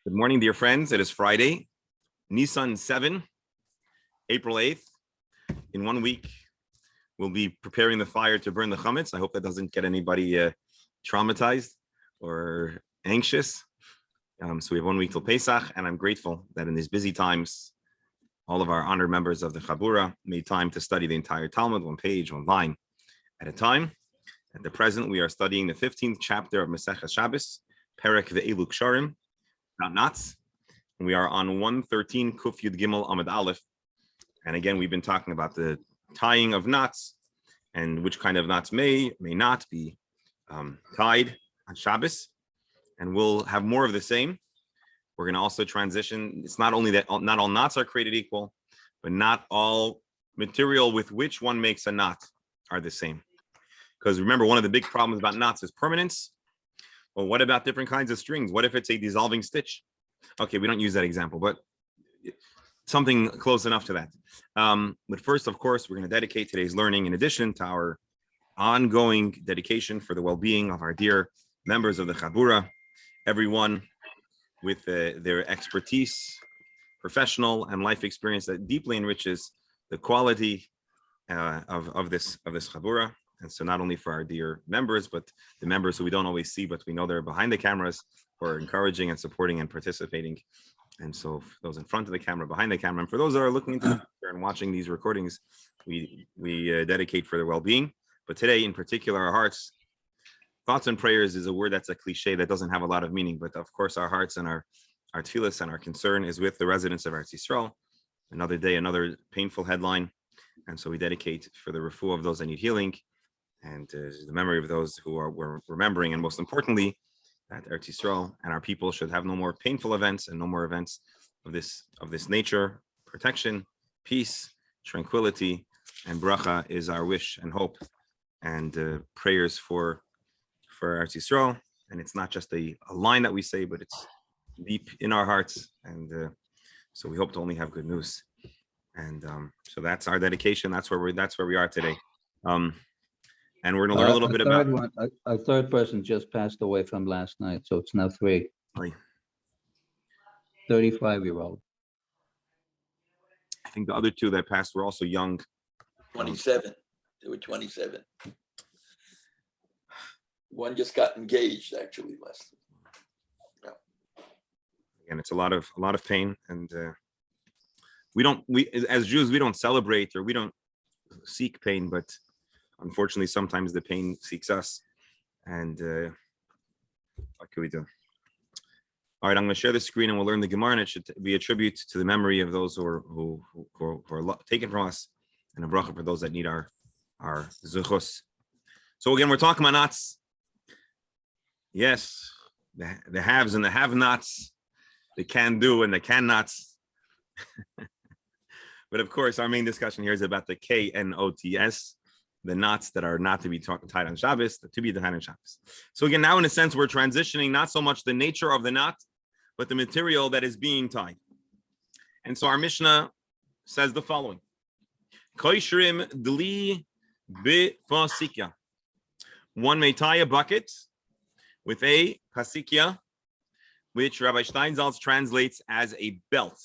Good morning, dear friends. It is Friday, Nisan 7, April 8th. In 1 week, we'll be preparing the fire to burn the chametz. I hope that doesn't get anybody traumatized or anxious. So we have 1 week till Pesach, and I'm grateful that in these busy times, all of our honored members of the Chabura made time to study the entire Talmud, one page, one line at a time. At the present, we are studying the 15th chapter of Masechah Shabbos, Perek Ve'elu Ksharim, about knots. And we are on 113 Kuf Yud Gimel Amud Aleph. And again, we've been talking about the tying of knots and which kind of knots may not be tied on Shabbos. And we'll have more of the same. We're going to also transition. It's not only that not all knots are created equal, but not all material with which one makes a knot are the same. Because remember, one of the big problems about knots is permanence. Well, what about different kinds of strings? What if it's a dissolving stitch? Okay, we don't use that example, but something close enough to that. But first, of course, we're going to dedicate today's learning in addition to our ongoing dedication for the well-being of our dear members of the Chabura, everyone with their expertise, professional and life experience that deeply enriches the quality of this Chabura. And so not only for our dear members, but the members who we don't always see, but we know they're behind the cameras, who are encouraging and supporting and participating. And so for those in front of the camera, behind the camera, and for those that are looking into the future and watching these recordings, we dedicate for their well-being. But today, in particular, our hearts, thoughts and prayers is a word that's a cliche that doesn't have a lot of meaning. But of course, our hearts and our tefillas and our concern is with the residents of Eretz Yisrael. Another day, another painful headline. And so we dedicate for the refuah of those that need healing, and the memory of those who we're remembering, and most importantly, that Eretz Yisrael and our people should have no more painful events and no more events of this nature. Protection, peace, tranquility, and bracha is our wish and hope, and prayers for Eretz Yisrael. And it's not just a line that we say, but it's deep in our hearts, and so we hope to only have good news. And so that's our dedication. That's where we are today. And we're going to learn a little bit about... A third person just passed away from last night, so it's now 3. 35-year-old. I think the other 2 that passed were also young. 27. They were 27. One just got engaged, actually, last. Yeah. And it's a lot of pain, and we as Jews, we don't celebrate or we don't seek pain, but unfortunately, sometimes the pain seeks us, and what can we do? All right, I'm going to share the screen, and we'll learn the Gemara, and it should be a tribute to the memory of those who are taken from us, and a bracha for those that need our zuchus. So again, we're talking about knots. Yes, the haves and the have-nots, the can-do and the can-nots. But of course, our main discussion here is about the K-N-O-T-S. The knots that are not to be tied on Shabbos, to be tied on Shabbos. So again, now in a sense, we're transitioning not so much the nature of the knot, but the material that is being tied. And so our Mishnah says the following: Koishrim dli bifasikya. One may tie a bucket with a pasikya, which Rabbi Steinsaltz translates as a belt.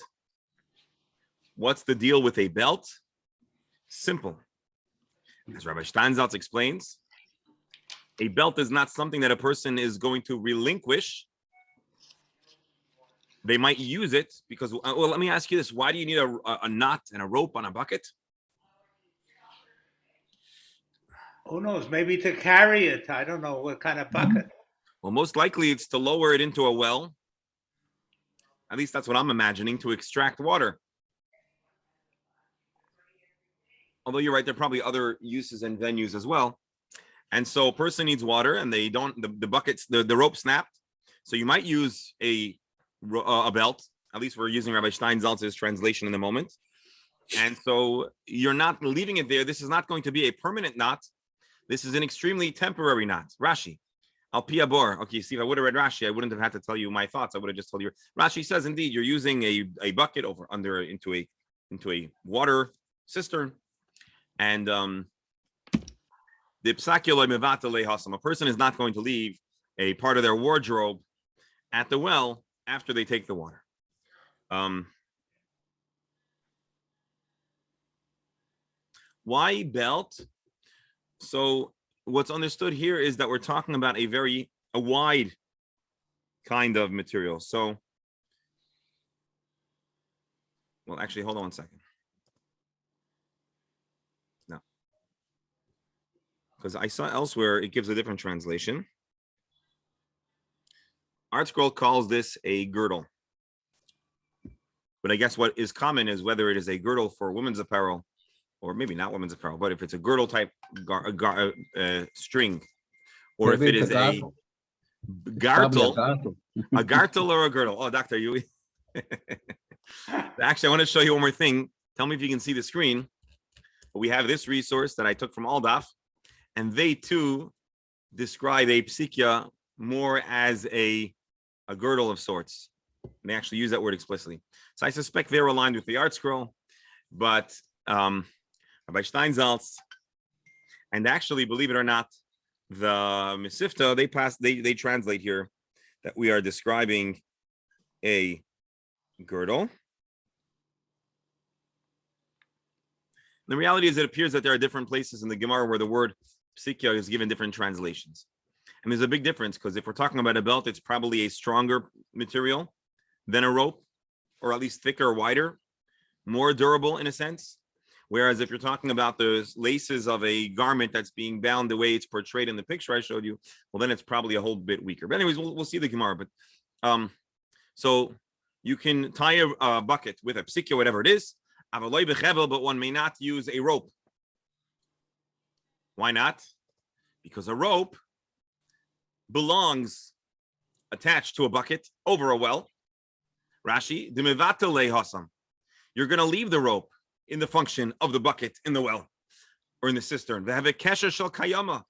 What's the deal with a belt? Simple. As Rabbi Steinsaltz explains, a belt is not something that a person is going to relinquish. They might use it because, well, let me ask you this. Why do you need a knot and a rope on a bucket? Who knows? Maybe to carry it. I don't know what kind of bucket. Well, most likely it's to lower it into a well. At least that's what I'm imagining, to extract water. Although you're right, there are probably other uses and venues as well. And so a person needs water, and they don't, the buckets, the rope snapped. So you might use a belt. At least we're using Rabbi Steinsaltz's translation in the moment. And so you're not leaving it there. This is not going to be a permanent knot. This is an extremely temporary knot. Rashi, Al Pi Abor. Okay, see, if I would have read Rashi, I wouldn't have had to tell you my thoughts. I would have just told you. Rashi says, indeed, you're using a bucket into a water cistern. And the psakiloi mevatale hasam, a person is not going to leave a part of their wardrobe at the well after they take the water. Why belt? So what's understood here is that we're talking about a wide kind of material. So, well, actually, hold on 1 second. No, because I saw elsewhere it gives a different translation. Art Scroll calls this a girdle. But I guess what is common is whether it is a girdle for women's apparel, or maybe not women's apparel, but if it's a girdle type string, or if Maybe it it's is a Probably gartel, a gartel or a girdle. Oh, doctor, you. Actually, I want to show you one more thing. Tell me if you can see the screen. We have this resource that I took from Aldaf, and they too describe a psikya more as a girdle of sorts. They actually use that word explicitly. So I suspect they're aligned with the Art Scroll, but Rabbi Steinsaltz, and actually, believe it or not, the Mesifta, they translate here that we are describing a girdle. The reality is it appears that there are different places in the Gemara where the word psikya is given different translations. And there's a big difference because if we're talking about a belt, it's probably a stronger material than a rope, or at least thicker or wider, more durable in a sense. Whereas if you're talking about the laces of a garment that's being bound the way it's portrayed in the picture I showed you, well, then it's probably a whole bit weaker. But anyways, we'll see the Gemara. But so you can tie a bucket with a psikya, whatever it is, but one may not use a rope. Why not? Because a rope belongs attached to a bucket over a well. Rashi, you're going to leave the rope in the function of the bucket in the well or in the cistern. They have a kesher shel kayama.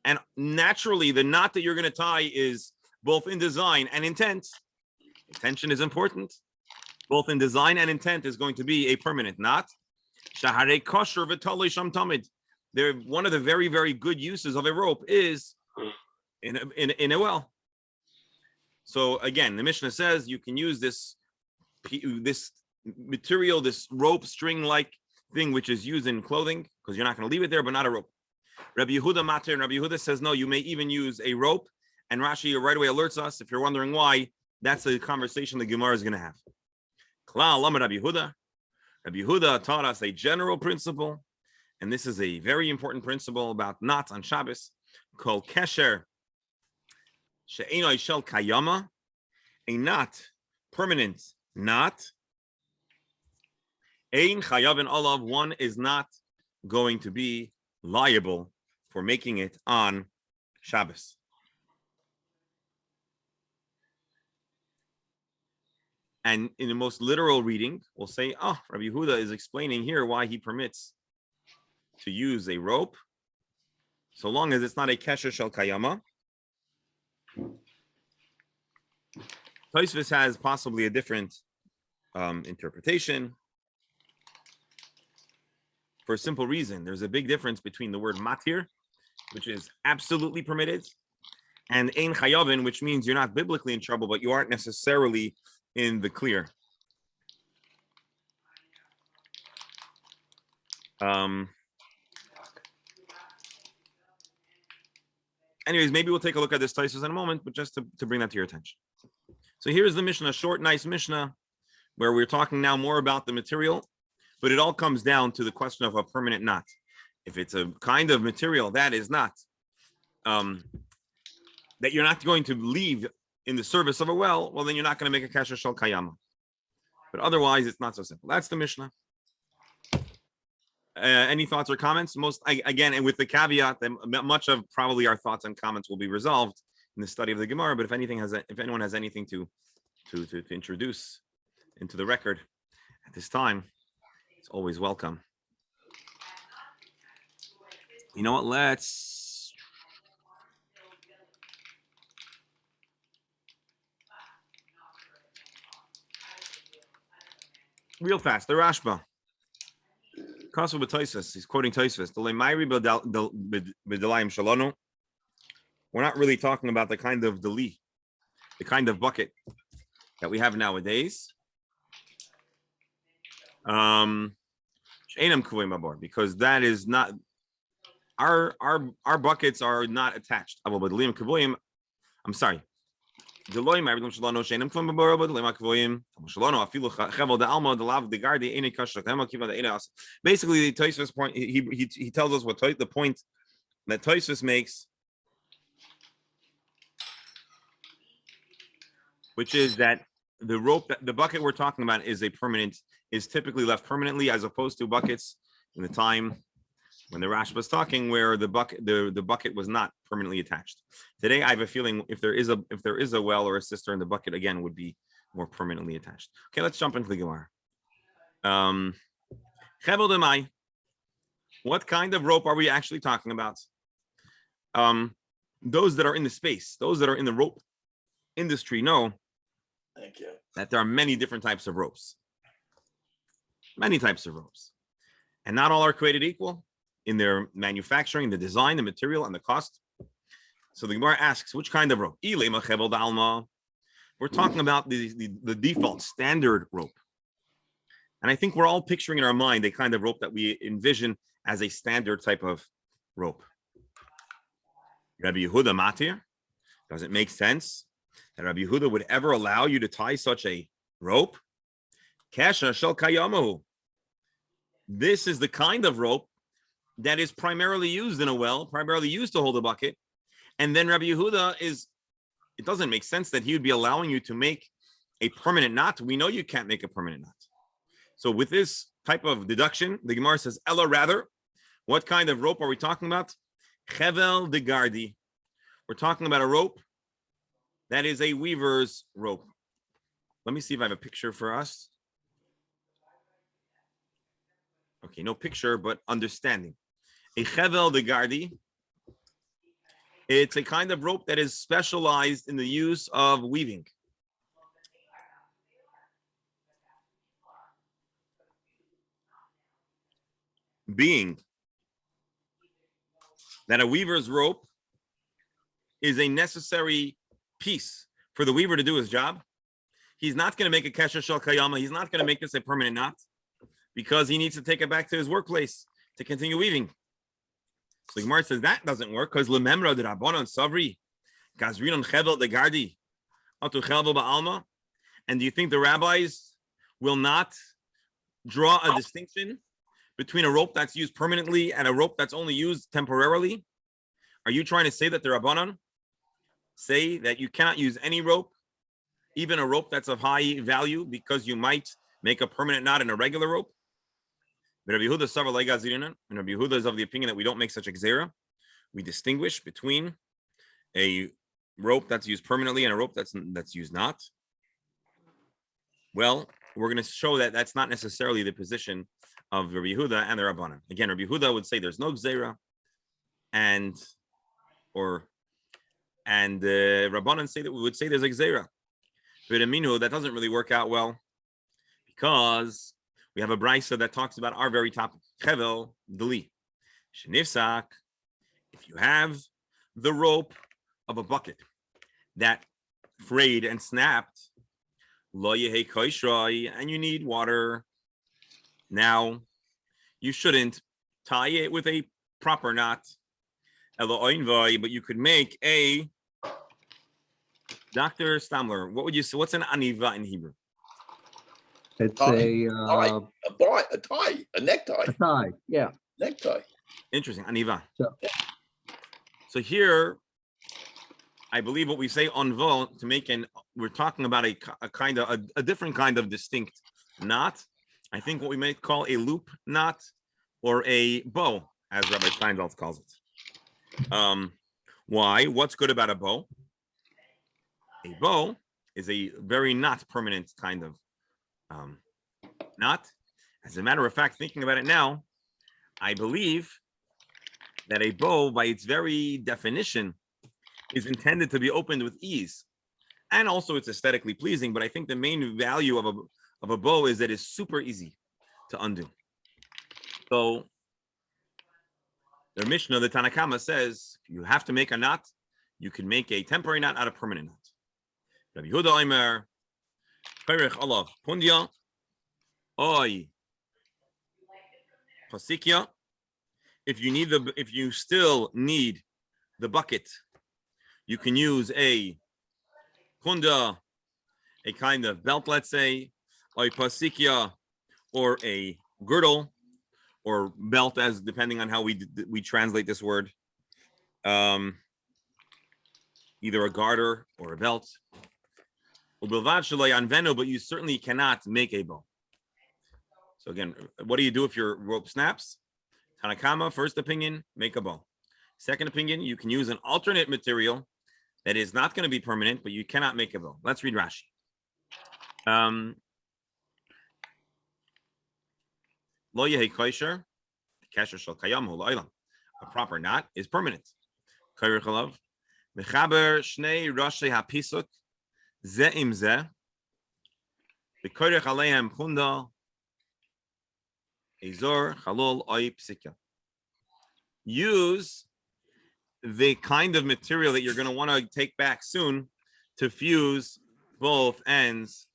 And naturally, the knot that you're going to tie is both in design and intent. Intention is important. Both in design and intent is going to be a permanent knot. Shahare kosher v'talei sham tamid. One of the very, very good uses of a rope is in a well. So again, the Mishnah says you can use this material, this rope string-like thing, which is used in clothing, because you're not going to leave it there, but not a rope. Rabbi Yehuda Mater, and Rabbi Yehuda says, no, you may even use a rope. And Rashi right away alerts us, if you're wondering why, that's the conversation the Gemara is going to have. Klal Lama Rabbi Yehuda. Rabbi Yehuda taught us a general principle, and this is a very important principle about knots on Shabbos, called kesher she'enoi shel kayama, a knot, permanent knot. Ein chayavin olav, one is not going to be liable for making it on Shabbos. And in the most literal reading, we'll say, oh, Rabbi Yehuda is explaining here why he permits to use a rope, so long as it's not a kesher shel kayama. Tosfos has possibly a different interpretation for a simple reason. There's a big difference between the word matir, which is absolutely permitted, and ein chayavin, which means you're not biblically in trouble, but you aren't necessarily in the clear. Anyways, maybe we'll take a look at this Tosfos in a moment, but just to bring that to your attention. So here's the Mishnah, short, nice Mishnah, where we're talking now more about the material, but it all comes down to the question of a permanent knot. If it's a kind of material that is not, that you're not going to leave in the service of a well, then you're not going to make a kesher shel kayama. But otherwise, it's not so simple. That's the Mishnah. Any thoughts or comments? Again, and with the caveat that much of probably our thoughts and comments will be resolved in the study of the Gemara. But if anyone has anything to introduce into the record at this time, it's always welcome. You know what? Let's real fast. The Rashba. Kasu b'Tosfos. He's quoting Tosfos. We're not really talking about the kind of deli, the kind of bucket that we have nowadays. Because that is not our buckets are not attached. I'm sorry. Basically, the Tosfos point he tells us what the point that Tosfos makes, which is that the rope, the bucket we're talking about is typically left permanently, as opposed to buckets in the time when the Rash was talking, where the bucket was not permanently attached. Today, I have a feeling if there is a well or a cistern, the bucket again would be more permanently attached. Okay, let's jump into the Gemara. Chevel demai. What kind of rope are we actually talking about? Those that are in the space, those that are in the rope industry know Thank you. that there are many different types of ropes. Many types of ropes. And not all are created equal in their manufacturing, the design, the material, and the cost. So the Gemara asks, which kind of rope? We're talking about the default standard rope. And I think we're all picturing in our mind a kind of rope that we envision as a standard type of rope. Rabbi Yehuda Matir, does it make sense that Rabbi Yehuda would ever allow you to tie such a rope? Kasha shel kayamahu. This is the kind of rope that is primarily used in a well, primarily used to hold a bucket. And then Rabbi Yehuda it doesn't make sense that he would be allowing you to make a permanent knot. We know you can't make a permanent knot. So with this type of deduction, the Gemara says, Ella, rather, what kind of rope are we talking about? Chevel de gardi. We're talking about a rope that is a weaver's rope. Let me see if I have a picture for us. Okay, no picture, but understanding. A chevel de gardi, it's a kind of rope that is specialized in the use of weaving. Being that a weaver's rope is a necessary piece for the weaver to do his job. He's not going to make a kesher shel kayama. He's not going to make this a permanent knot because he needs to take it back to his workplace to continue weaving. So the Gemara says that doesn't work because lememra de rabbanon savri gazrinon chevel de gardi atu chevel ba'alma. And do you think the rabbis will not draw a distinction between a rope that's used permanently and a rope that's only used temporarily? Are you trying to say that the rabbanon say that you cannot use any rope, even a rope that's of high value, because you might make a permanent knot in a regular rope? But Rabbi Yehuda Savar Lai Gazirina, and Rabbi Yehuda is of the opinion that we don't make such a gzera. We distinguish between a rope that's used permanently and a rope that's used not. Well, we're going to show that that's not necessarily the position of Rabbi Yehuda and the Rabbanan. Again, Rabbi Yehuda would say there's no gzera, and the Rabbanan say that we would say there's a gzera. But Aminu, that doesn't really work out well because we have a brisa that talks about our very topic. Chevel deli. Shenifsak. If you have the rope of a bucket that frayed and snapped, lo yehe koishroi, and you need water. Now, you shouldn't tie it with a proper knot, but you could make a Dr. Stamler. What would you say? What's an aniva in Hebrew? It's Tie. a A tie, a necktie. a tie. Yeah. Necktie. Interesting, aniva. So- So here, I believe what we say onvo to make we're talking about a kind of a different kind of distinct knot. I think what we might call a loop knot or a bow, as Rabbi Steinsaltz calls it. Why? What's good about a bow? A bow is a very not permanent kind of knot. As a matter of fact, thinking about it now, I believe that a bow, by its very definition, is intended to be opened with ease. And also it's aesthetically pleasing, but I think the main value of a bow is that it's super easy to undo. So the Mishnah, the Tanakama says, you have to make a knot, you can make a temporary knot out of permanent knot. Rabbi Yehuda Omer, Perich olav pundia oy pasikya. If you still need the bucket, you can use a punda, a kind of belt, let's say, or pasikya, or a girdle, or belt, as depending on how we translate this word. Either a garter or a belt. But you certainly cannot make a bow. So again, what do you do if your rope snaps? Tanakama, first opinion, make a bow. Second opinion, you can use an alternate material that is not going to be permanent, but you cannot make a bow. Let's read Rashi. Lo yehi kosher, kasher shel kayam hu la'olam. A proper knot is permanent. Kair chalav, mechaber shnei rashi hapisuk ze im ze, v'korech aleihem chunda, ezor chalol oy psikya. Use the kind of material that you're going to want to take back soon to fuse both ends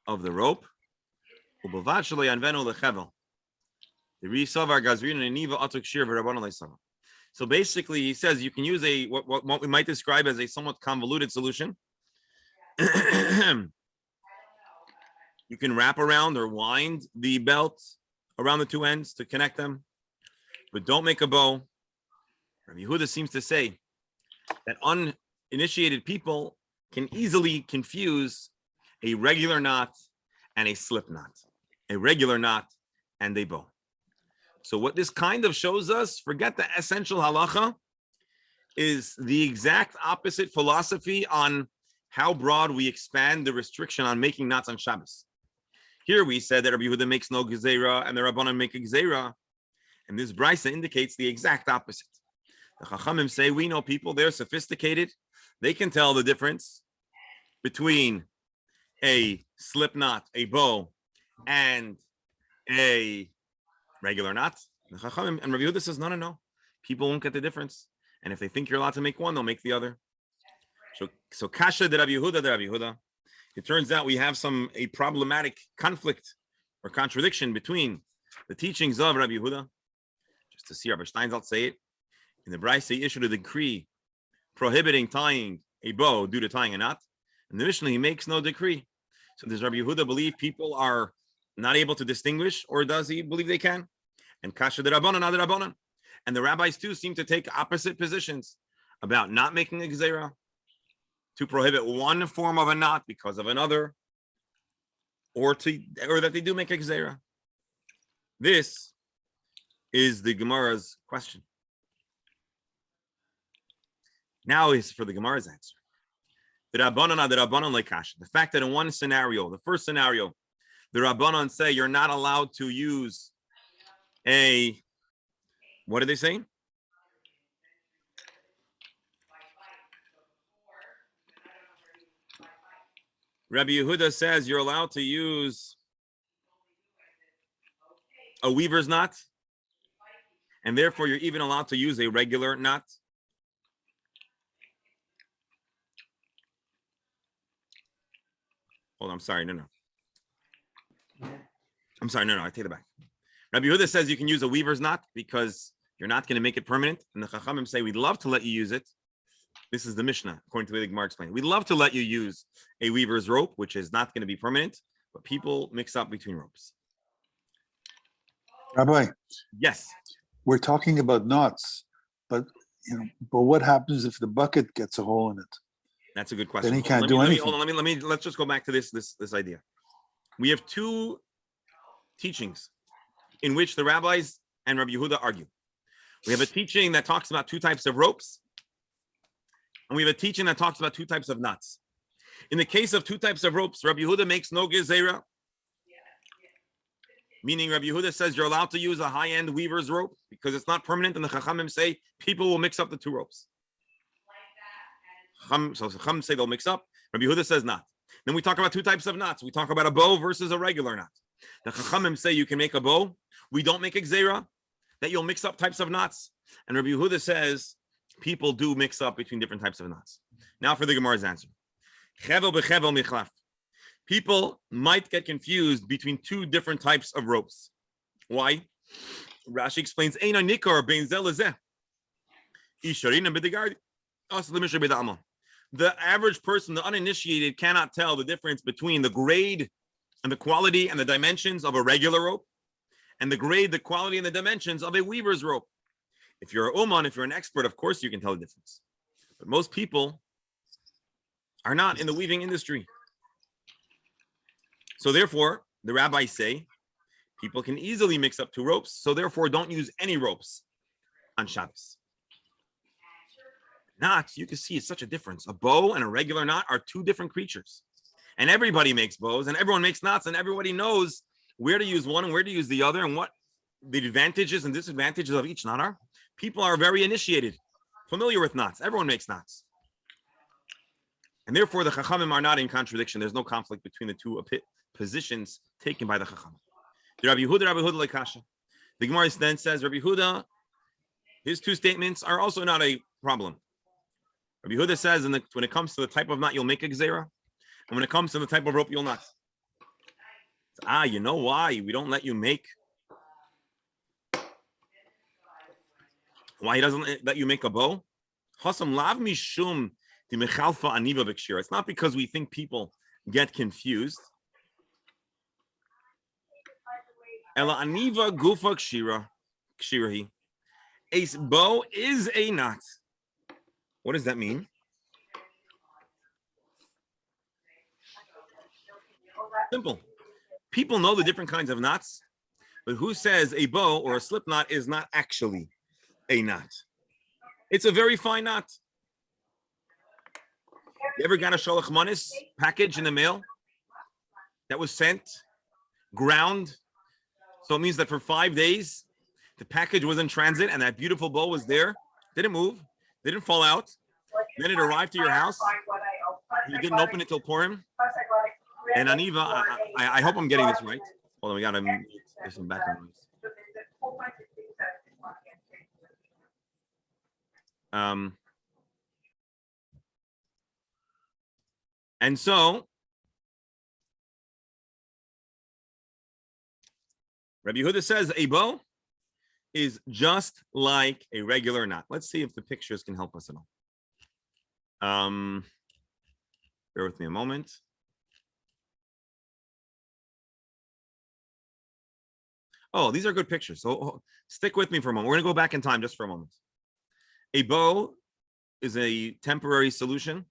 of the rope. So basically, he says you can use a what we might describe as a somewhat convoluted solution. You can wrap around or wind the belt around the two ends to connect them, but don't make a bow. Rabbi Yehuda seems to say that uninitiated people can easily confuse a regular knot and a slip knot, a regular knot and a bow. So what this kind of shows us, forget the essential halacha, is the exact opposite philosophy on how broad we expand the restriction on making knots on Shabbos. Here we said that Rabbi Yehuda makes no gezerah and the Rabbanan make a gezerah, and this brisa indicates the exact opposite. The Chachamim say, we know people, they're sophisticated. They can tell the difference between a slip knot, a bow, and a regular knot. The Chachamim and Rabbi Yehuda says, no. People won't get the difference. And if they think you're allowed to make one, they'll make the other. So kasha de Rabbi Yehuda. It turns out we have a problematic conflict or contradiction between the teachings of Rabbi Yehuda. Just to see Rabbi Steinsaltz say it. In the Brisa, he issued a decree prohibiting tying a bow due to tying a knot. In the Mishnah, he makes no decree. So does Rabbi Yehuda believe people are not able to distinguish, or does he believe they can? And kasha de Rabbanan, not de Rabbanan. And the rabbis too seem to take opposite positions about not making a gezerah, to prohibit one form of a knot because of another, or that they do make a gezerah. This is the Gemara's question. Now is for the Gemara's answer. The fact that in one scenario, the first scenario, the Rabbanan say you're not allowed to use what are they saying? Rabbi Yehuda says you're allowed to use a weaver's knot, and therefore you're even allowed to use a regular knot. Hold on, I'm sorry, no. I'm sorry, no, I take it back. Rabbi Yehuda says you can use a weaver's knot because you're not going to make it permanent, and the Chachamim say we'd love to let you use it. This is the Mishnah, according to the way the Gemara explained. We'd love to let you use a weaver's rope, which is not going to be permanent, but people mix up between ropes. Rabbi, Yes. we're talking about knots, but what happens if the bucket gets a hole in it? That's a good question. Then he can't do anything. Let's just go back to this idea. We have two teachings in which the rabbis and Rabbi Yehuda argue. We have a teaching that talks about two types of ropes, and we have a teaching that talks about two types of knots. In the case of two types of ropes, Rabbi Yehuda makes no gezerah, meaning Rabbi Yehuda says you're allowed to use a high-end weaver's rope because it's not permanent, and the Chachamim say people will mix up the two ropes. So Chachamim say they'll mix up. Rabbi Yehuda says not. Then we talk about two types of knots. We talk about a bow versus a regular knot. The Chachamim say you can make a bow. We don't make a gezerah, that you'll mix up types of knots. And Rabbi Yehuda says people do mix up between different types of knots. Now for the Gemara's answer. Chevel b'chevel michlaf. People might get confused between two different types of ropes. Why? Rashi explains, Eina nikar bein zeh lezeh. Isharina b'digardi. The average person, the uninitiated, cannot tell the difference between the grade and the quality and the dimensions of a regular rope and the grade, the quality, and the dimensions of a weaver's rope. If you're a uman, if you're an expert, of course you can tell the difference. But most people are not in the weaving industry. So therefore, the rabbis say, people can easily mix up two ropes, so therefore don't use any ropes on Shabbos. Knots, you can see it's such a difference. A bow and a regular knot are two different creatures. And everybody makes bows and everyone makes knots and everybody knows where to use one and where to use the other and what the advantages and disadvantages of each knot are. People are very initiated, familiar with knots. Everyone makes knots. And therefore, the Chachamim are not in contradiction. There's no conflict between the two positions taken by the Chachamim. Rabbi Yehuda Lekasha. The Gemara then says, Rabbi Yehuda, his two statements are also not a problem. Rabbi Yehuda says, when it comes to the type of knot, you'll make a gzera. And when it comes to the type of rope, you'll not. You know why we don't let you make? Why he doesn't let you make a bow? It's not because we think people get confused. Ela aniva gufa kshirahi. A bow is a knot. What does that mean? Simple. People know the different kinds of knots, but who says a bow or a slip knot is not actually a knot? It's a very fine knot. You ever got a sholach manis package in the mail that was sent, ground? So it means that for 5 days, the package was in transit and that beautiful bow was there. Didn't move. Didn't fall out. Then it arrived to your house. You didn't open it till Purim. And Aniva, I hope I'm getting this right. Hold on, we got to there's some background noise. And so Rabbi Yehuda says a bow is just like a regular knot. Let's see if the pictures can help us at all. Bear with me a moment. Oh, these are good pictures. So stick with me for a moment. We're going to go back in time just for a moment. A bow is a temporary solution.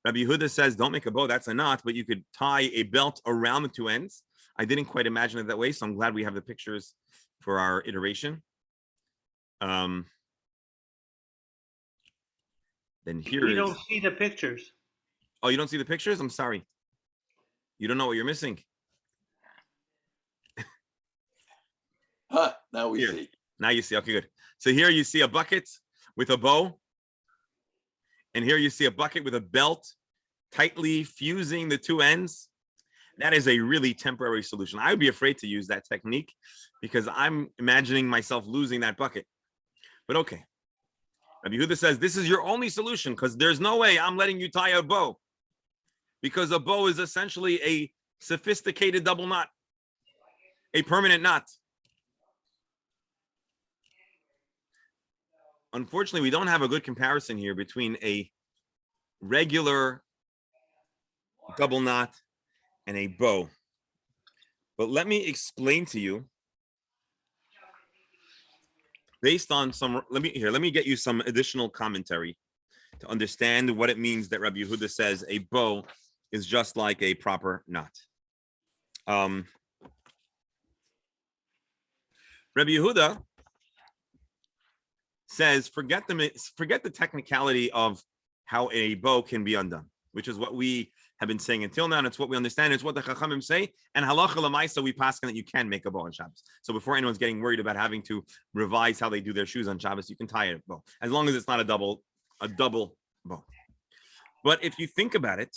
Rabbi Yehuda says, don't make a bow. That's a knot, but you could tie a belt around the two ends. I didn't quite imagine it that way, so I'm glad we have the pictures for our iteration. Then here We don't see the pictures. Oh, you don't see the pictures? I'm sorry. You don't know what you're missing. Now we Here. see. Now you see. Okay, good. So here you see a bucket with a bow. And here you see a bucket with a belt tightly fusing the two ends. That is a really temporary solution. I would be afraid to use that technique because I'm imagining myself losing that bucket. But okay. Rabbi Yehuda says this is your only solution because there's no way I'm letting you tie a bow, because a bow is essentially a sophisticated double knot, a permanent knot. Unfortunately, we don't have a good comparison here between a regular double knot and a bow. But let me explain to you based on some, let me get you some additional commentary to understand what it means that Rabbi Yehuda says a bow is just like a proper knot. Rabbi Yehuda says, forget the technicality of how a bow can be undone, which is what we have been saying until now, and it's what we understand. It's what the Chachamim say, and halacha l'maisa we paskin that you can make a bow on Shabbos. So before anyone's getting worried about having to revise how they do their shoes on Shabbos, you can tie a bow as long as it's not a double bow. But if you think about it,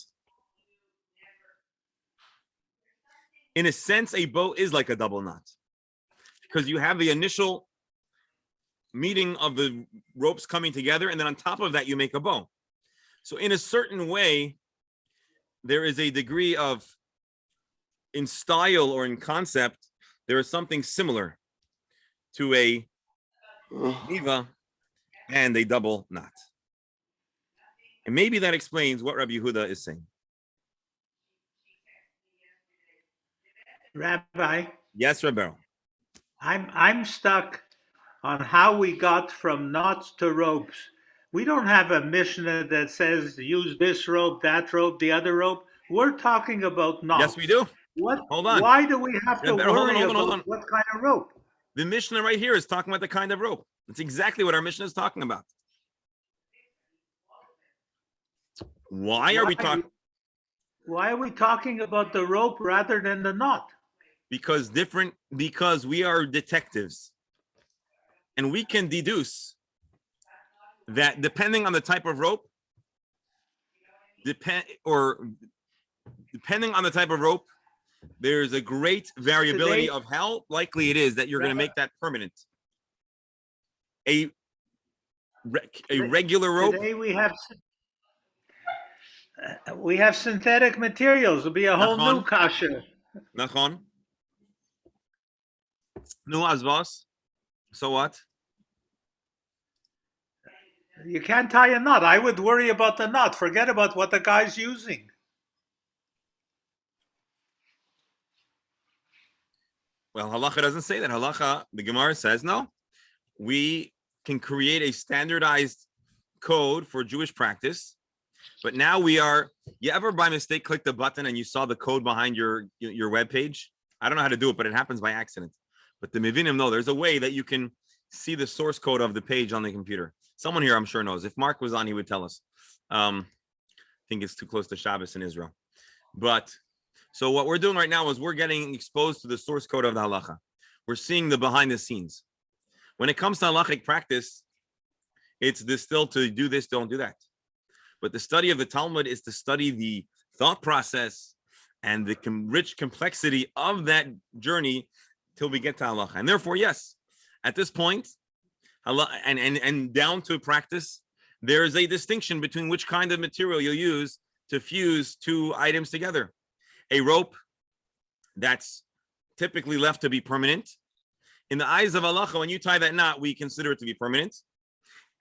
in a sense, a bow is like a double knot because you have the initial meeting of the ropes coming together, and then on top of that, you make a bow. So in a certain way, there is a degree of, in style or in concept, there is something similar to a niva and a double knot. And maybe that explains what Rabbi Yehuda is saying. Rabbi, Yes, Rabbi. I'm stuck on how we got from knots to ropes. We don't have a Mishnah that says use this rope, that rope, the other rope. We're talking about knots. Yes, we do. What? Hold on. Why do we have to Rabbi, hold worry on. about what kind of rope? The Mishnah right here is talking about the kind of rope. That's exactly what our Mishnah is talking about. Why are we talking? Why are we talking about the rope rather than the knot? Because we are detectives. And we can deduce that depending on the type of rope, depending on the type of rope, there's a great variability of how likely it is that you're going to make that permanent. A regular rope. Today we have synthetic materials. It'll be a whole new kasha. Nachon. Nu azvos. So what? You can't tie a knot. I would worry about the knot. Forget about what the guy's using. Well, halacha doesn't say that. Halacha, the Gemara says, no. We can create a standardized code for Jewish practice. But now you ever by mistake click the button and you saw the code behind your web page? I don't know how to do it, but it happens by accident. But the Mevinim know there's a way that you can see the source code of the page on the computer. Someone here, I'm sure, knows. If Mark was on, he would tell us. I think it's too close to Shabbos in Israel. But so what we're doing right now is we're getting exposed to the source code of the halacha. We're seeing the behind the scenes. When it comes to halachic practice, it's distilled to do this, don't do that. But the study of the Talmud is to study the thought process and the rich complexity of that journey till we get to halacha. And therefore, yes, at this point, and down to practice, there is a distinction between which kind of material you'll use to fuse two items together. A rope that's typically left to be permanent. In the eyes of halacha, when you tie that knot, we consider it to be permanent.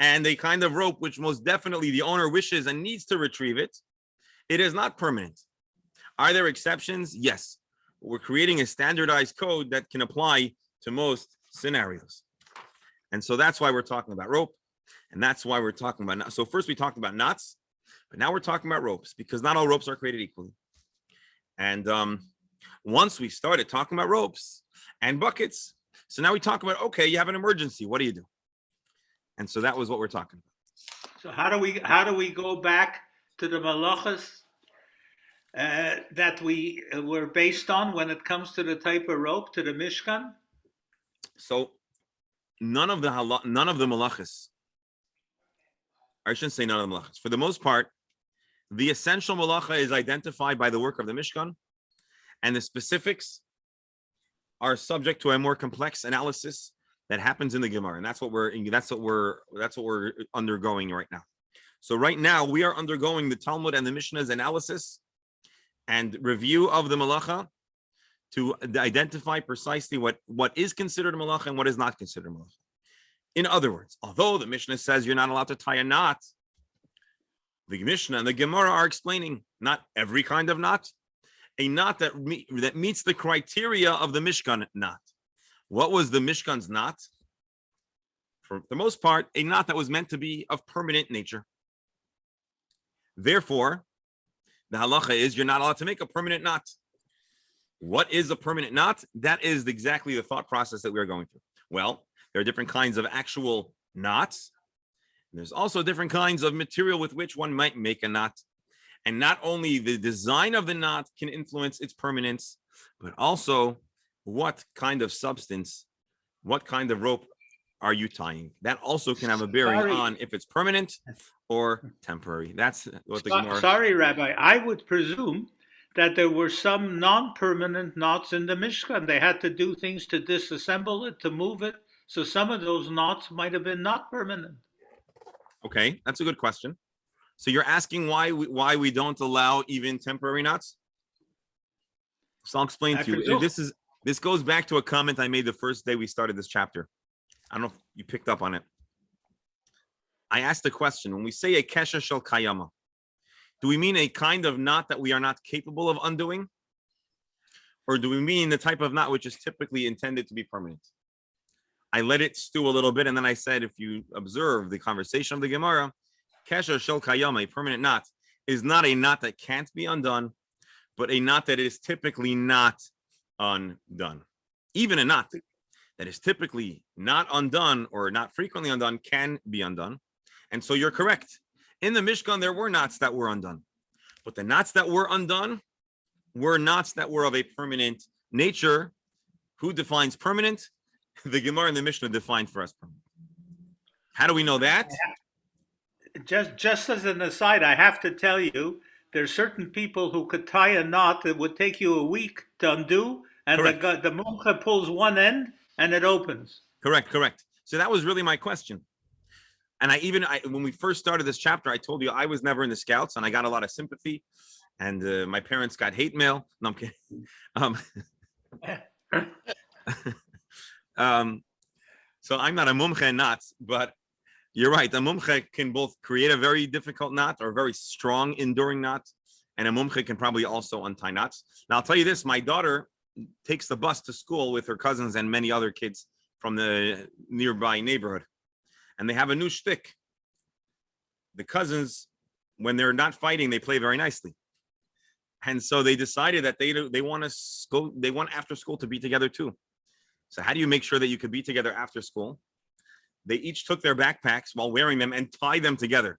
And a kind of rope which most definitely the owner wishes and needs to retrieve it, it is not permanent. Are there exceptions? Yes. We're creating a standardized code that can apply to most scenarios. And so that's why we're talking about rope. And that's why we're talking about knots. So first we talked about knots, but now we're talking about ropes because not all ropes are created equally. And once we started talking about ropes and buckets, so now we talk about, okay, you have an emergency. What do you do? And so that was what we're talking about. So how do we go back to the malachas that we were based on when it comes to the type of rope, to the Mishkan? So none of the malachas, I shouldn't say none of the malachas. For the most part, the essential malacha is identified by the work of the Mishkan, and the specifics are subject to a more complex analysis that happens in the Gemara, and that's what we're undergoing right now. So right now we are undergoing the Talmud and the Mishnah's analysis and review of the malacha to identify precisely what is considered a malacha and what is not considered a malacha. In other words, although the Mishnah says you're not allowed to tie a knot, the Mishnah and the Gemara are explaining not every kind of knot, a knot that meets the criteria of the Mishkan knot. What was the Mishkan's knot? For the most part, a knot that was meant to be of permanent nature. Therefore, the halacha is you're not allowed to make a permanent knot. What is a permanent knot? That is exactly the thought process that we're going through. Well, there are different kinds of actual knots. There's also different kinds of material with which one might make a knot. And not only the design of the knot can influence its permanence, but also what kind of substance, what kind of rope are you tying? That also can have a bearing on if it's permanent or temporary. That's what the Gemara... Sorry, Rabbi. I would presume that there were some non-permanent knots in the Mishkan. They had to do things to disassemble it, to move it. So some of those knots might have been not permanent. Okay, that's a good question. So you're asking why we don't allow even temporary knots? So I'll explain I to you. presume. This goes back to a comment I made the first day we started this chapter. I don't know if you picked up on it. I asked the question, when we say a kesher shel kayama, do we mean a kind of knot that we are not capable of undoing? Or do we mean the type of knot which is typically intended to be permanent? I let it stew a little bit, and then I said, if you observe the conversation of the Gemara, kesher shel kayama, a permanent knot, is not a knot that can't be undone, but a knot that is typically not undone. Even a knot that is typically not undone or not frequently undone can be undone. And so you're correct. In the Mishkan, there were knots that were undone. But the knots that were undone were knots that were of a permanent nature. Who defines permanent? The Gemara and the Mishnah defined for us permanent. How do we know that? Just as an aside, I have to tell you, there's certain people who could tie a knot that would take you a week to undo, and Correct. the mumcha pulls one end and it opens. Correct. So that was really my question. And when we first started this chapter, I told you I was never in the Scouts, and I got a lot of sympathy, and my parents got hate mail. No, I'm kidding. So I'm not a mumcha in knots, but you're right. A mumcha can both create a very difficult knot or a very strong, enduring knot, and a mumcha can probably also untie knots. Now, I'll tell you this. My daughter takes the bus to school with her cousins and many other kids from the nearby neighborhood. And they have a new shtick. The cousins, when they're not fighting, they play very nicely. And so they decided that they want after school to be together too. So how do you make sure that you could be together after school? They each took their backpacks while wearing them and tied them together.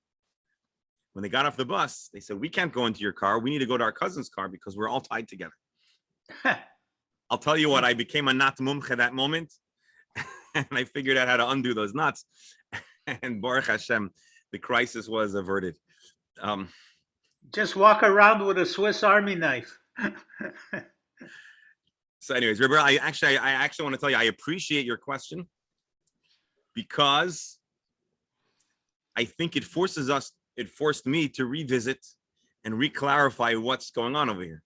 When they got off the bus, they said, we can't go into your car. We need to go to our cousin's car because we're all tied together. I'll tell you what, I became a knot mumcha that moment. And I figured out how to undo those knots. And Baruch Hashem, the crisis was averted. Just walk around with a Swiss Army knife. So anyways, Rebbe, I actually want to tell you, I appreciate your question because I think it forced me to revisit and re-clarify what's going on over here.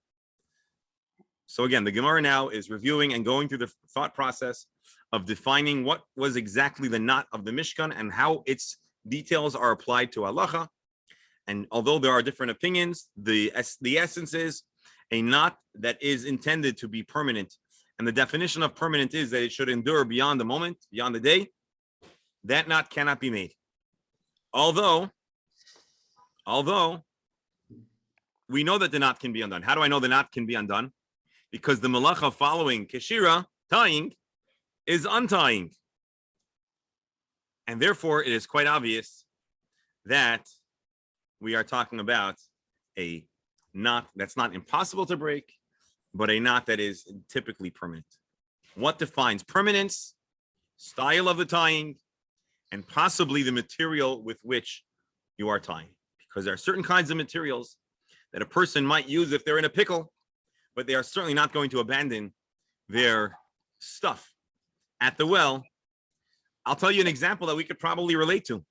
So again, the Gemara now is reviewing and going through the thought process of defining what was exactly the knot of the Mishkan and how its details are applied to halacha. And although there are different opinions, the essence is a knot that is intended to be permanent. And the definition of permanent is that it should endure beyond the moment, beyond the day. That knot cannot be made. Although we know that the knot can be undone. How do I know the knot can be undone? Because the malacha following keshira, tying, is untying. And therefore, it is quite obvious that we are talking about a knot that's not impossible to break, but a knot that is typically permanent. What defines permanence? Style of the tying, and possibly the material with which you are tying. Because there are certain kinds of materials that a person might use if they're in a pickle, but they are certainly not going to abandon their stuff at the well. I'll tell you an example that we could probably relate to.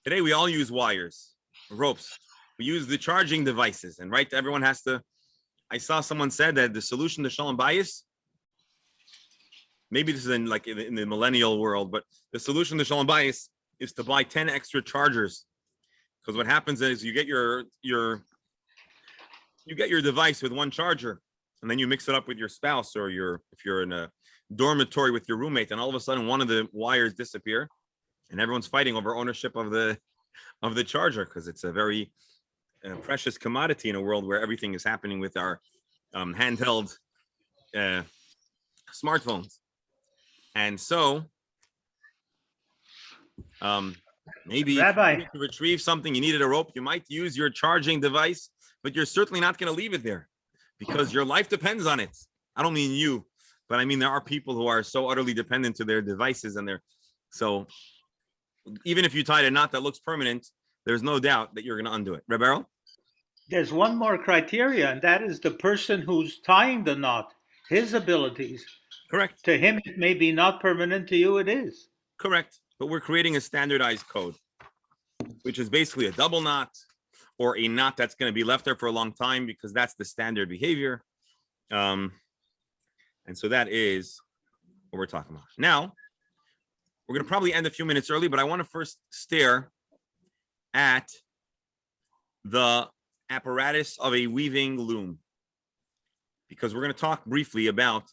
Today, we all use wires, ropes. We use the charging devices, and right, everyone has to. I saw someone said that the solution to shalom bayis, maybe this is in the millennial world, but the solution to shalom bayis is to buy 10 extra chargers. Because what happens is you get your device with one charger, and then you mix it up with your spouse or if you're in a dormitory with your roommate, and all of a sudden one of the wires disappear, and everyone's fighting over ownership of the charger because it's a very precious commodity in a world where everything is happening with our handheld smartphones. And so maybe Rabbi, if you need to retrieve something, you needed a rope, you might use your charging device, but you're certainly not going to leave it there because your life depends on it. I don't mean you, but I mean there are people who are so utterly dependent to their devices so even if you tied a knot that looks permanent, there's no doubt that you're going to undo it. Rebbe? there's one more criteria, and that is the person who's tying the knot, his abilities. Correct. To him, it may be not permanent. To you, it is. Correct. But we're creating a standardized code. which is basically a double knot or a knot that's going to be left there for a long time because that's the standard behavior. And so that is what we're talking about. Now, we're going to probably end a few minutes early, but I want to first stare at the apparatus of a weaving loom, because we're going to talk briefly about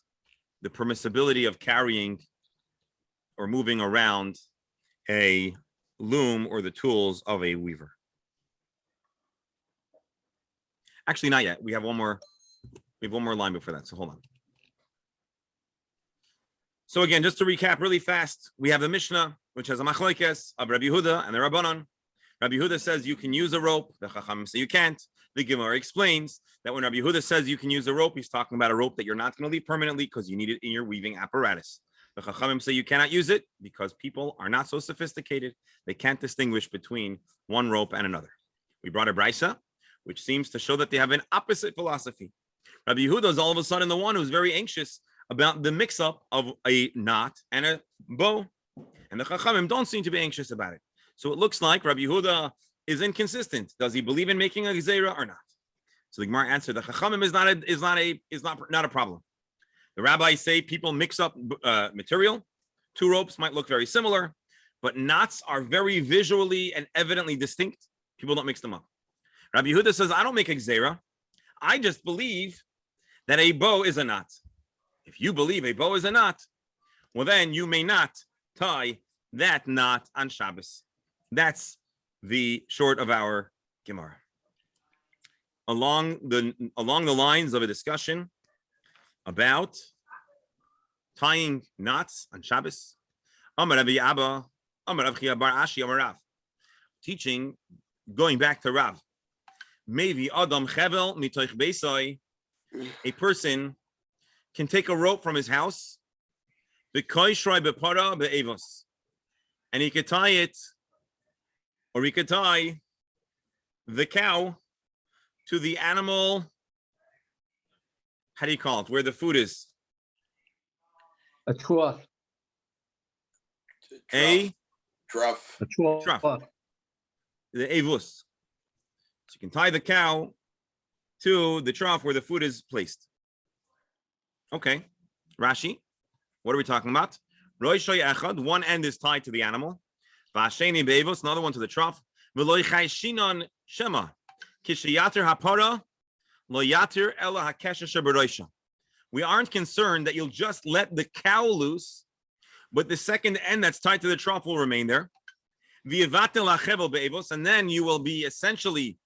the permissibility of carrying or moving around a loom or the tools of a weaver. Actually, not yet. We have one more line before that. So hold on. So again, just to recap really fast, we have the Mishnah, which has a machlokes of Rabbi Yehuda and the Rabbanon. Rabbi Yehuda says you can use a rope. The Chachamim say you can't. The Gemara explains that when Rabbi Yehuda says you can use a rope, he's talking about a rope that you're not going to leave permanently because you need it in your weaving apparatus. The Chachamim say you cannot use it because people are not so sophisticated. They can't distinguish between one rope and another. We brought a brisa, which seems to show that they have an opposite philosophy. Rabbi Yehuda is all of a sudden the one who's very anxious about the mix-up of a knot and a bow. And the Chachamim don't seem to be anxious about it. So it looks like Rabbi Yehuda is inconsistent. Does he believe in making a gezerah or not? So the Gemara answered, the Chachamim is not a problem. The rabbis say people mix up material. Two ropes might look very similar, but knots are very visually and evidently distinct. People don't mix them up. Rabbi Yehuda says, I don't make a gezerah. I just believe that a bow is a knot. If you believe a bow is a knot, well, then you may not tie that knot on Shabbos. That's the short of our Gemara. Along the lines of a discussion about tying knots on Shabbos, Amar Rabbi Abba, Amar Rav Chia bar Ashi, Amar Rav, teaching, going back to Rav, Mevi Adam Chevel mitoich beisai, a person can take a rope from his house, and he could tie it, or he could tie the cow to the animal. How do you call it? Where the food is? A trough. A Trough. A trough. trough. The avus. So you can tie the cow to the trough where the food is placed. Okay, Rashi, what are we talking about? One end is tied to the animal. Another one to the trough. We aren't concerned that you'll just let the cow loose, but the second end that's tied to the trough will remain there. And then you will be essentially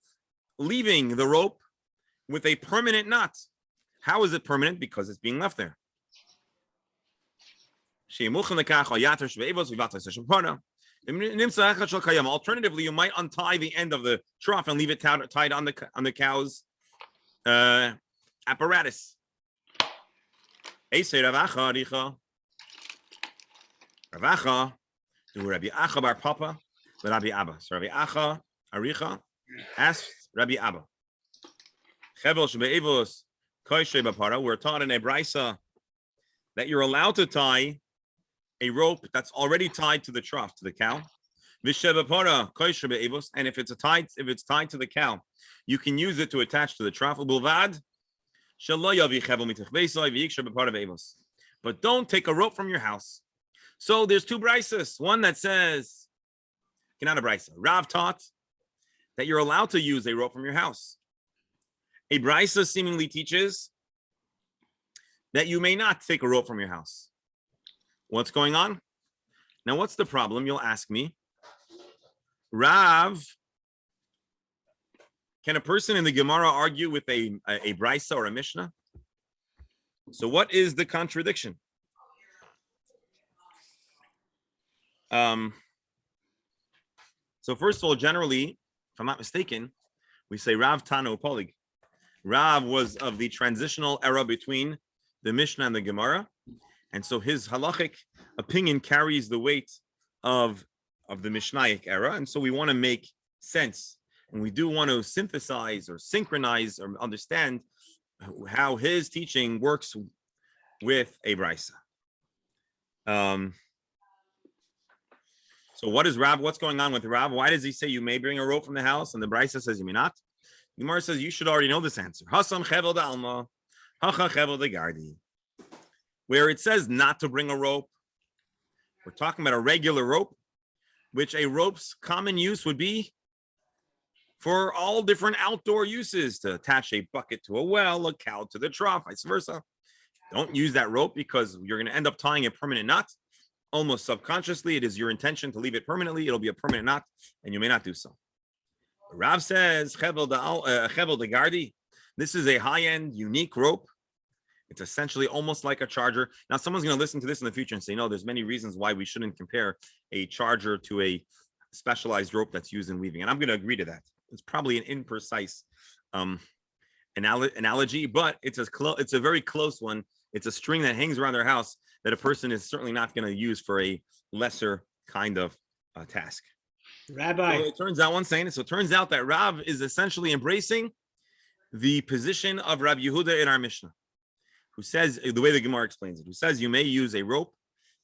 leaving the rope with a permanent knot. How is it permanent? Because it's being left there. Alternatively, you might untie the end of the trough and leave it tied on the cow's apparatus. Ravacha, do Rabbi Acha bar Papa, Rabbi Abba. So Rabbi Acha Aricha asked Rabbi Abba. We're taught in a brisa that you're allowed to tie a rope that's already tied to the trough, to the cow. And if it's tied to the cow, you can use it to attach to the trough. But don't take a rope from your house. So there's two brises. One that says, not a brisa. Rav taught that you're allowed to use a rope from your house. A brisa seemingly teaches that you may not take a rope from your house. What's going on? Now, what's the problem? You'll ask me. Rav, can a person in the Gemara argue with a brisa or a Mishnah? So what is the contradiction? So first of all, generally, if I'm not mistaken, we say Rav Tano Polig. Rav was of the transitional era between the Mishnah and the Gemara. And so his halachic opinion carries the weight of the Mishnaic era. And so we want to make sense. And we do want to synthesize or synchronize or understand how his teaching works with a brisa. So what is Rav? What's going on with Rav? Why does he say you may bring a rope from the house and the Brisa says you may not? The Gemara says you should already know this answer. Hasam chevel de alma, hacha chevel de gardi. Where it says not to bring a rope, we're talking about a regular rope, which a rope's common use would be for all different outdoor uses, to attach a bucket to a well, a cow to the trough, vice versa. Don't use that rope because you're going to end up tying a permanent knot. Almost subconsciously, it is your intention to leave it permanently. It'll be a permanent knot, and you may not do so. Rav says, chevel de gardi. This is a high-end, unique rope. It's essentially almost like a charger. Now, someone's going to listen to this in the future and say, no, there's many reasons why we shouldn't compare a charger to a specialized rope that's used in weaving. And I'm going to agree to that. It's probably an imprecise analogy, but it's a very close one. It's a string that hangs around their house that a person is certainly not going to use for a lesser kind of task. Rabbi. So it turns out it turns out that Rav is essentially embracing the position of Rav Yehuda in our Mishnah, who says, the way the Gemara explains it, who says you may use a rope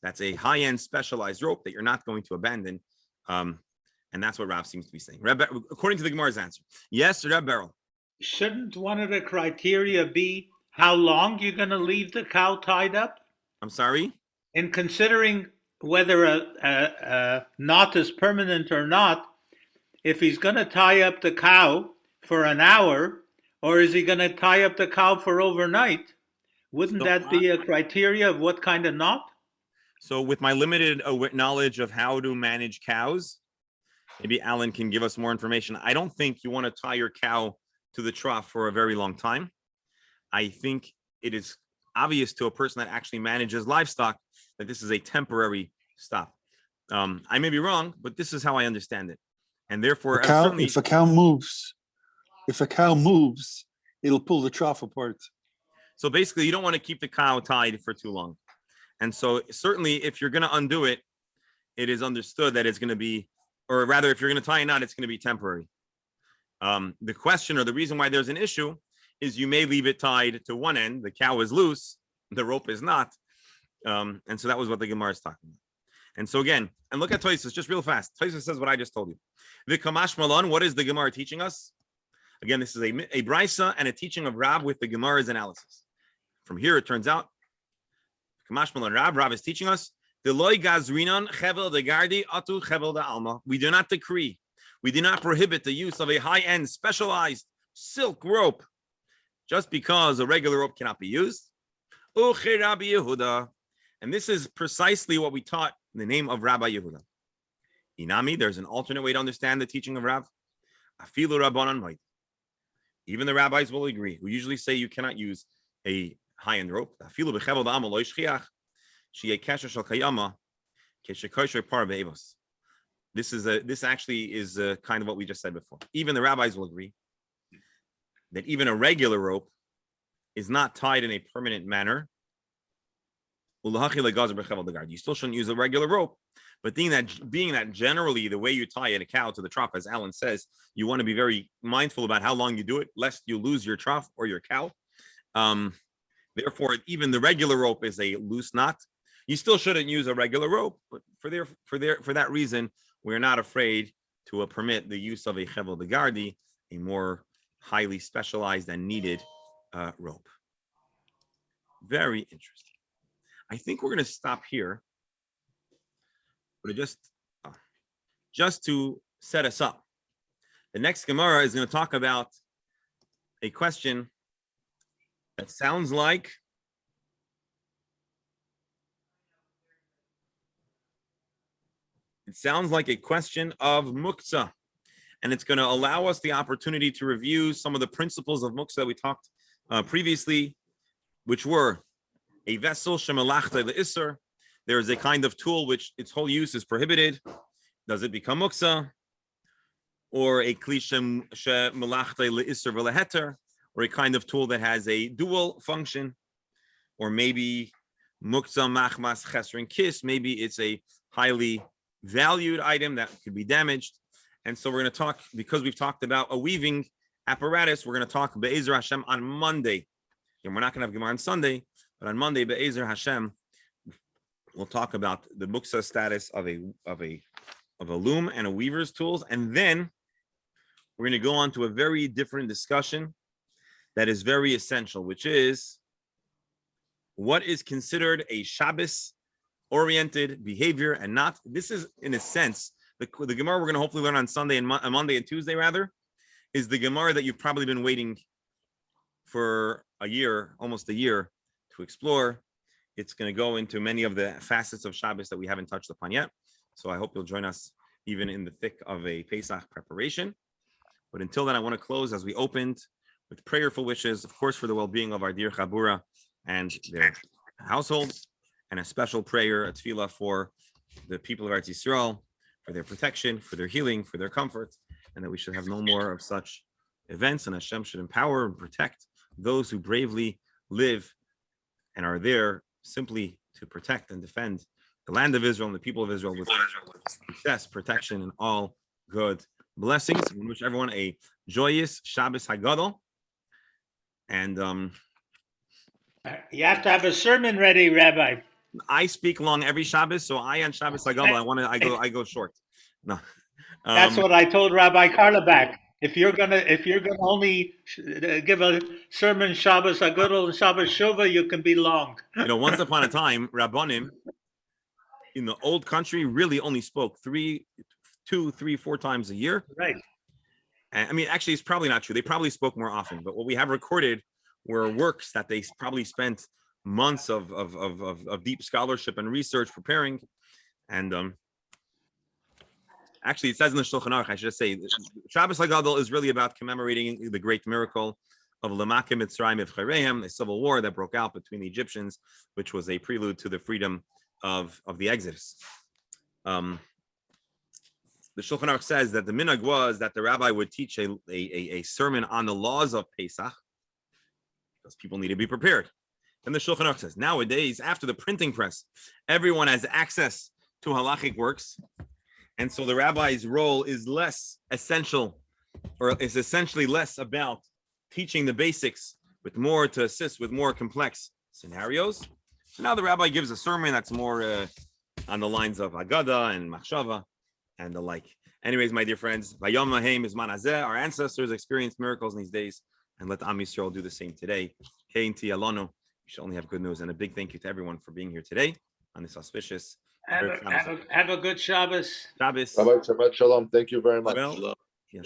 that's a high-end specialized rope that you're not going to abandon. And that's what Rav seems to be saying. According to the Gemara's answer. Yes, Reb Beryl. Shouldn't one of the criteria be how long you're going to leave the cow tied up? I'm sorry? In considering whether a knot is permanent or not, if he's going to tie up the cow for an hour, or is he going to tie up the cow for overnight? Wouldn't that be a criteria of what kind of knot? So with my limited knowledge of how to manage cows, maybe Alan can give us more information. I don't think you want to tie your cow to the trough for a very long time. I think it is obvious to a person that actually manages livestock that this is a temporary stop. I may be wrong, but this is how I understand it. And therefore, if a cow moves, it'll pull the trough apart. So basically, you don't want to keep the cow tied for too long. And so certainly, if you're going to undo it, it is understood that it's going to be, or rather, if you're going to tie a knot, it's going to be temporary. The question or the reason why there's an issue is you may leave it tied to one end. The cow is loose, the rope is not. And so that was what the Gemara is talking about. And so again, and look at Tosfos just real fast. Tosfos says what I just told you. The Kamash Malon, what is the Gemara teaching us? Again, this is a brisa and a teaching of Rab with the Gemara's analysis. From here, it turns out, Kamash Malon Rab is teaching us, we do not decree, we do not prohibit the use of a high-end specialized silk rope just because a regular rope cannot be used. And this is precisely what we taught in the name of Rabbi Yehuda. Inami, there's an alternate way to understand the teaching of Rav. Afilu Rabbanan Moed. Even the rabbis will agree, who usually say you cannot use a high-end rope. Afilu b'chevel da'am lo yishchiach, she'yeh kesher shel kayama, keshekosher par be'evos. This actually is kind of what we just said before. Even the rabbis will agree that even a regular rope is not tied in a permanent manner. You still shouldn't use a regular rope, but being that generally the way you tie a cow to the trough, as Alan says, you want to be very mindful about how long you do it, lest you lose your trough or your cow. Therefore, even the regular rope is a loose knot. You still shouldn't use a regular rope, but for that reason, we're not afraid to permit the use of a chevel de gardi, a more highly specialized and needed rope. Very interesting. I think we're going to stop here, but just to set us up. The next Gemara is going to talk about a question that sounds like a question of muktzah, and it's going to allow us the opportunity to review some of the principles of muktzah that we talked previously, which were a vessel shemelachta le'isser. There is a kind of tool which its whole use is prohibited. Does it become muktzah? Or a kli shemelachta le'isser v'leheter, or a kind of tool that has a dual function, or maybe muktzah machmas chesron kis. Maybe it's a highly valued item that could be damaged. And so we're going to talk, because we've talked about a weaving apparatus, we're going to talk Be'ezer Hashem on Monday. And we're not going to have Gemara on Sunday, but on Monday, Be'ezer Hashem, we'll talk about the muktzah status of a of a loom and a weaver's tools. And then we're going to go on to a very different discussion that is very essential, which is what is considered a Shabbos-oriented behavior and not. This is, in a sense, the Gemara we're going to hopefully learn on Sunday and Monday and Tuesday, rather, is the Gemara that you've probably been waiting for a year, almost a year, to explore. It's going to go into many of the facets of Shabbos that we haven't touched upon yet. So I hope you'll join us even in the thick of a Pesach preparation. But until then, I want to close as we opened with prayerful wishes, of course, for the well-being of our dear Chabura and their households, and a special prayer, a tefillah for the people of Eretz Yisrael, for their protection, for their healing, for their comfort, and that we should have no more of such events, and Hashem should empower and protect those who bravely live and are there simply to protect and defend the land of Israel and the people of Israel with success, protection, and all good blessings. We wish everyone a joyous Shabbos Hagadol. And you have to have a sermon ready, Rabbi. I speak long every Shabbos, so I on Shabbos Hagadol I go short. No, That's what I told Rabbi Karlabach. If you're gonna only give a sermon Shabbos Hagadol and Shabbos Shuvah, you can be long. Once upon a time, Rabbanim in the old country really only spoke 2, 3, 4 times a year. Right. And I mean, actually, it's probably not true. They probably spoke more often. But what we have recorded were works that they probably spent months of deep scholarship and research preparing. And actually, it says in the Shulchan Aruch, I should just say, Shabbos Hagadol is really about commemorating the great miracle of L'Makim Mitzrayim Evcharehem, the civil war that broke out between the Egyptians, which was a prelude to the freedom of the Exodus. The Shulchan Aruch says that the minhag was that the rabbi would teach a sermon on the laws of Pesach because people need to be prepared. And the Shulchan Aruch says nowadays, after the printing press, everyone has access to halachic works. And so the rabbi's role is less essential, or is essentially less about teaching the basics with more to assist with more complex scenarios. So now the rabbi gives a sermon that's more on the lines of Haggadah and Machshava and the like. Anyways, my dear friends, Vayom Lahem Izman Hazeh, our ancestors experienced miracles in these days, and let Am Yisrael do the same today. Keinti Alonu, we should only have good news, and a big thank you to everyone for being here today on this auspicious. Have a good Shabbos. Shabbos. Shabbat Shalom. Thank you very much. Well, yeah,